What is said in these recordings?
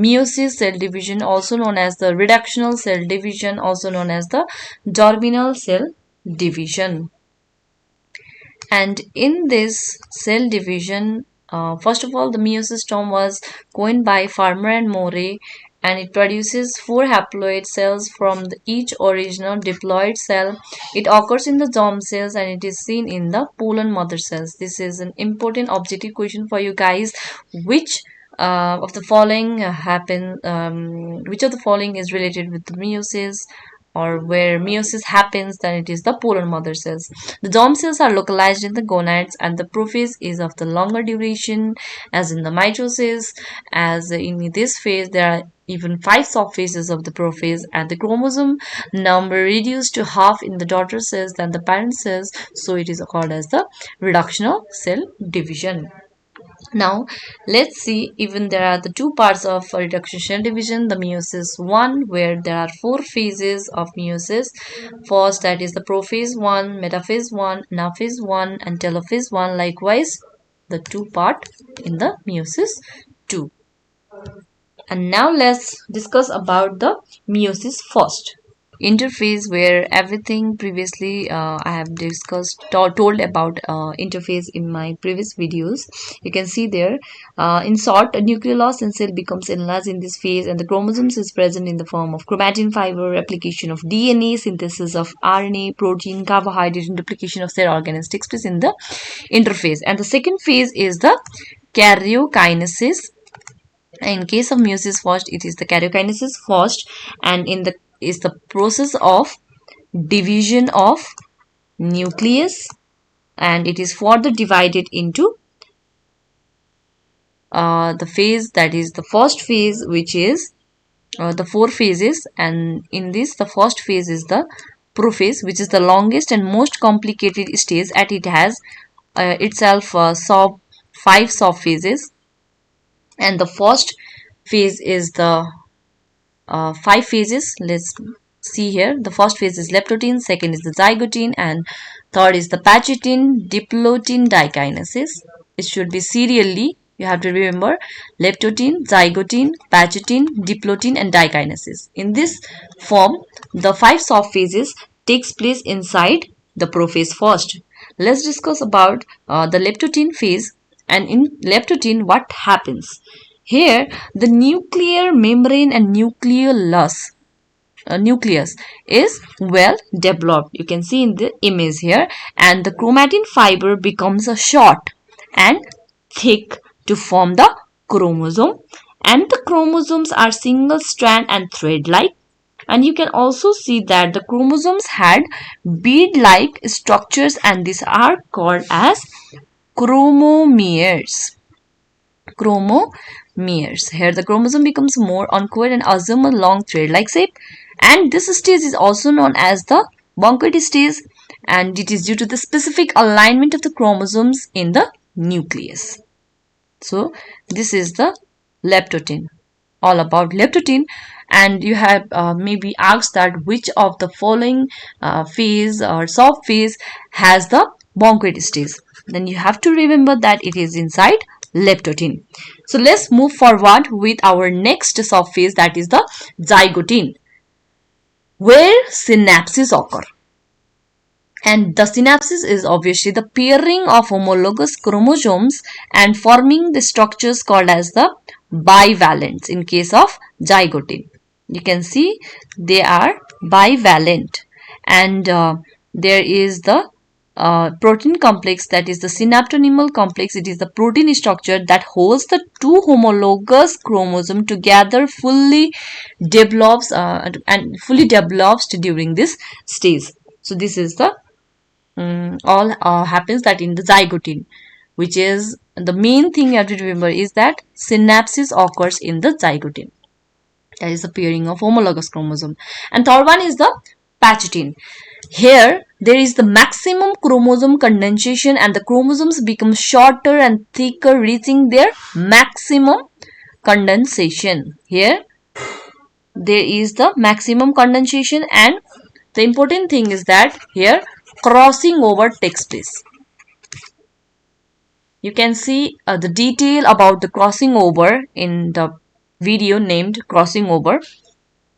meiosis cell division, also known as the reductional cell division, also known as the germinal cell division. And in this cell division, first of all, the meiosis term was coined by Farmer and Morey, and it produces 4 haploid cells from each original diploid cell. It occurs in the germ cells and it is seen in the pollen mother cells. This is an important objective question for you guys. Which of the following which of the following is related with the meiosis, or where meiosis happens? Then it is the pollen mother cells. The germ cells are localized in the gonads, and the prophase is of the longer duration, as in the mitosis. As in this phase, there are even 5 subphases of the prophase, and the chromosome number reduced to half in the daughter cells than the parent cells, so it is called as the reductional cell division. Now let's see, even there are the 2 parts of reduction cell division, the meiosis 1, where there are 4 phases of meiosis. First, that is the prophase 1, metaphase 1, anaphase 1, and telophase 1. Likewise, the 2 part in the meiosis 2. And now let's discuss about the meiosis first. Interphase, where everything previously I have discussed told about interphase in my previous videos. You can see there, in short, a nuclear loss in cell becomes enlarged in this phase, and the chromosomes is present in the form of chromatin fiber, replication of DNA, synthesis of RNA, protein, carbohydrate, and duplication of cell organelles takes place in the interphase. And the second phase is the karyokinesis. In case of meiosis first, it is the karyokinesis first, and in the is the process of division of nucleus, and it is further divided into the phase, that is the first phase, which is the 4 phases. And in this, the first phase is the prophase, which is the longest and most complicated stage, and it has itself 5 subphases. And the first phase is the 5 phases. Let's see here. The first phase is leptotin, second is the zygotin, and third is the pachitin diplotin dikinesis. It should be serially, you have to remember, leptotin, zygotin, pachitin, diplotin, and dikinesis. In this form, the 5 subphases takes place inside the prophase first. Let's discuss about the leptotin phase. And in leptotin, what happens? Here, the nuclear membrane and nucleus is well developed. You can see in the image here, and the chromatin fiber becomes a short and thick to form the chromosome, and the chromosomes are single strand and thread-like. And you can also see that the chromosomes had bead-like structures, and these are called as chromomeres. Here the chromosome becomes more uncoiled and assume a long thread-like shape, and this stage is also known as the Banquet stage, and it is due to the specific alignment of the chromosomes in the nucleus. So this is the leptotin, all about leptotin. And you have maybe asked that which of the following phase or subphase has the Banquet stage. Then you have to remember that it is inside leptotin. So let's move forward with our next subphase, that is the zygotin, where synapses occur. And the synapses is obviously the pairing of homologous chromosomes and forming the structures called as the bivalents. In case of zygotin, you can see they are bivalent, and there is the protein complex, that is the synaptonymal complex. It is the protein structure that holds the 2 homologous chromosomes together, fully develops during this stage. So this is the all happens that in the zygotin, which is the main thing you have to remember, is that synapses occurs in the zygotin. That is the pairing of homologous chromosome. And third one is the pachitin. Here there is the maximum chromosome condensation, and the chromosomes become shorter and thicker, reaching their maximum condensation. Here there is the maximum condensation, and the important thing is that here crossing over takes place. You can see the detail about the crossing over in the video named Crossing Over.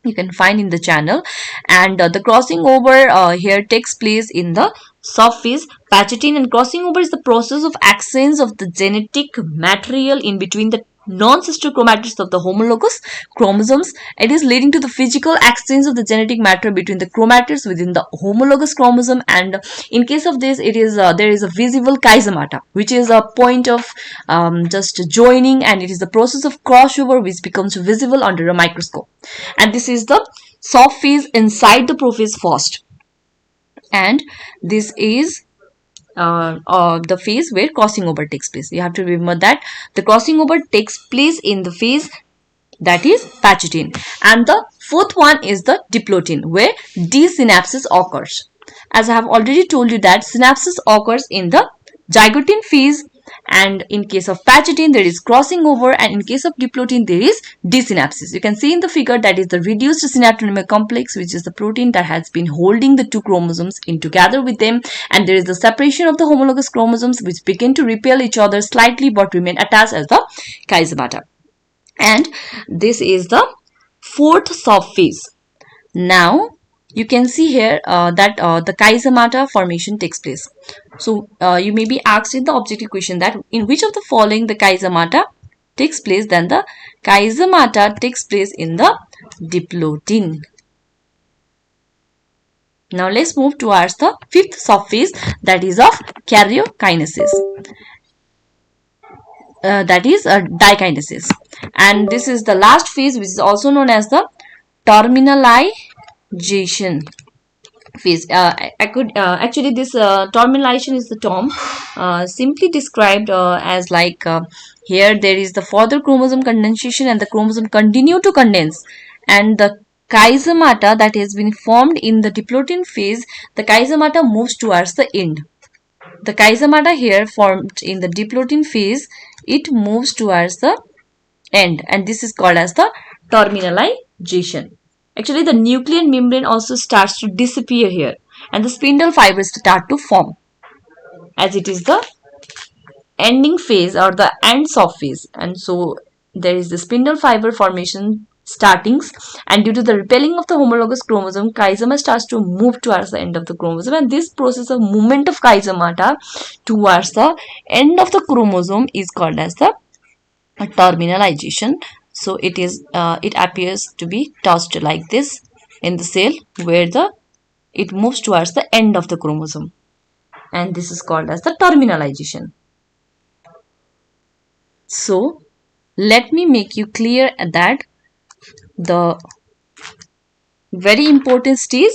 You can find in the channel, and the crossing over here takes place in the soft phase Pagetin, and crossing over is the process of exchange of the genetic material in between the non-sister chromatids of the homologous chromosomes. It is leading to the physical exchange of the genetic matter between the chromatids within the homologous chromosome, and in case of this, it is there is a visible chizomata, which is a point of just joining, and it is the process of crossover which becomes visible under a microscope. And this is the soft phase inside the prophase first, and this is the phase where crossing over takes place. You have to remember that the crossing over takes place in the phase that is Pagetin, and the fourth one is the diplotin, where desynapsis occurs. As I have already told you that synapsis occurs in the zygotin phase, and in case of Pagetin there is crossing over, and in case of diplotin there is desynapsis. You can see in the figure that is the reduced synaptogenic complex, which is the protein that has been holding the two chromosomes in together with them, and there is the separation of the homologous chromosomes which begin to repel each other slightly but remain attached as the chizomata. And this is the fourth soft phase. Now you can see here that the chizomata formation takes place. So you may be asked in the objective question that in which of the following the chizomata takes place. Then the chizomata takes place in the diplotin. Now let's move towards the fifth soft phase, that is of karyokinesis. That is a dikinesis, and this is the last phase, which is also known as the terminalization phase. Actually this terminalization is the term simply described as like here there is the further chromosome condensation and the chromosome continue to condense, and the chizomata that has been formed in the diplotin phase, the chizomata moves towards the end. The chizomata here formed in the diplotin phase, it moves towards the end, and this is called as the terminalization. Actually, the nuclear membrane also starts to disappear here, and the spindle fibers start to form, as it is the ending phase or the end soft phase. And so there is the spindle fiber formation startings, and due to the repelling of the homologous chromosome, chizoma starts to move towards the end of the chromosome, and this process of movement of chizomata towards the end of the chromosome is called as the terminalization. So it appears to be touched like this in the cell, where it moves towards the end of the chromosome, and this is called as the terminalization. So let me make you clear that the very important stage,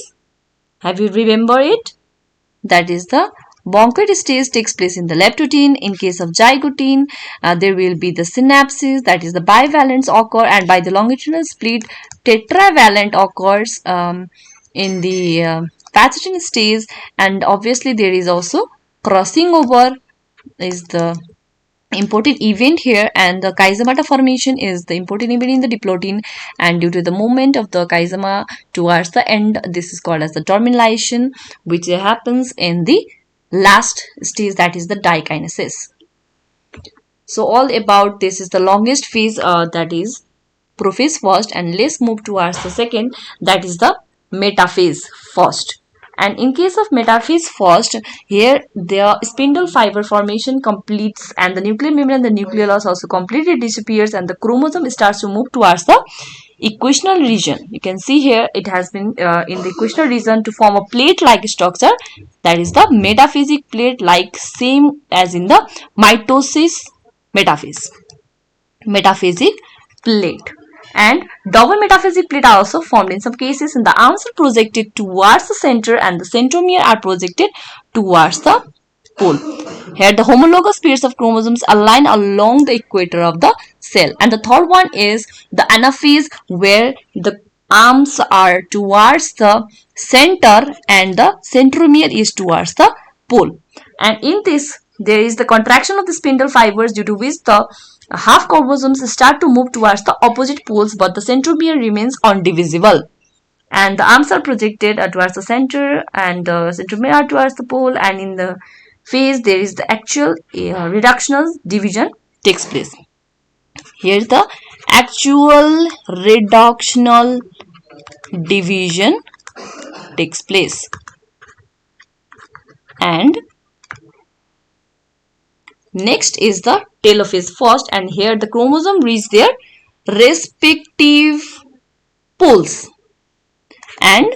have you remember it? That is the Boncoid stage takes place in the leptotin. In case of zygotin, there will be the synapses, that is the bivalents occur, and by the longitudinal split, tetravalent occurs in the Pagetin stage, and obviously there is also crossing over is the important event here, and the chizomata formation is the important event in the diplotin, and due to the movement of the chizoma towards the end, this is called as the terminalization, which happens in the last stage, that is the dikinesis. So all about this is the longest phase, that is prophase first, and let's move towards the second, that is the metaphase first. And in case of metaphase first, here the spindle fiber formation completes, and the nuclear membrane and the nucleolus also completely disappears, and the chromosome starts to move towards the equational region. You can see here it has been in the equational region to form a plate-like structure, that is the metaphasic plate, like same as in the mitosis metaphase. Metaphasic plate. And double metaphasic plate are also formed in some cases, and the arms are projected towards the center and the centromere are projected towards the pole. Here the homologous pairs of chromosomes align along the equator of the cell. And the third one is the anaphase, where the arms are towards the center and the centromere is towards the pole. And in this, there is the contraction of the spindle fibers, due to which the half chromosomes start to move towards the opposite poles, but the centromere remains undivisible. And the arms are projected towards the center, and the centromere are towards the pole, and in the phase there is the actual reductional division takes place. Here the actual reductional division takes place. And next is the telophase first, and here the chromosome reach their respective poles, and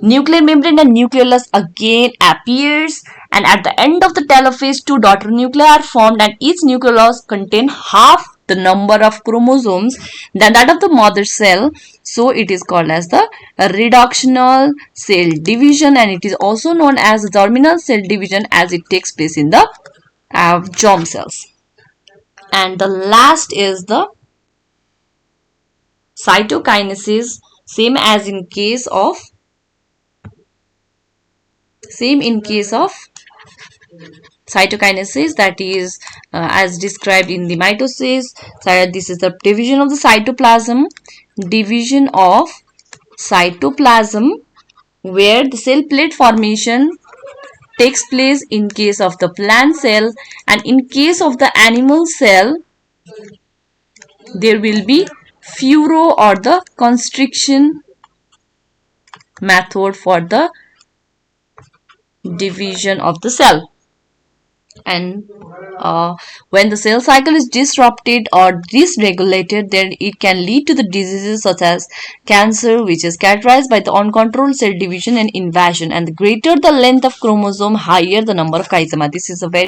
nuclear membrane and nucleolus again appears, and at the end of the telophase two daughter nuclei are formed, and each nucleolus contain half the number of chromosomes than that of the mother cell. So it is called as the reductional cell division, and it is also known as the germinal cell division as it takes place in the germ cells. And the last is the cytokinesis, same in case of cytokinesis, that is as described in the mitosis. So this is the division of the cytoplasm, where the cell plate formation takes place in case of the plant cell, and in case of the animal cell there will be furrow or the constriction method for the division of the cell. And when the cell cycle is disrupted or dysregulated, then it can lead to the diseases such as cancer, which is characterized by the uncontrolled cell division and invasion. And the greater the length of chromosome, higher the number of chizoma. This is a very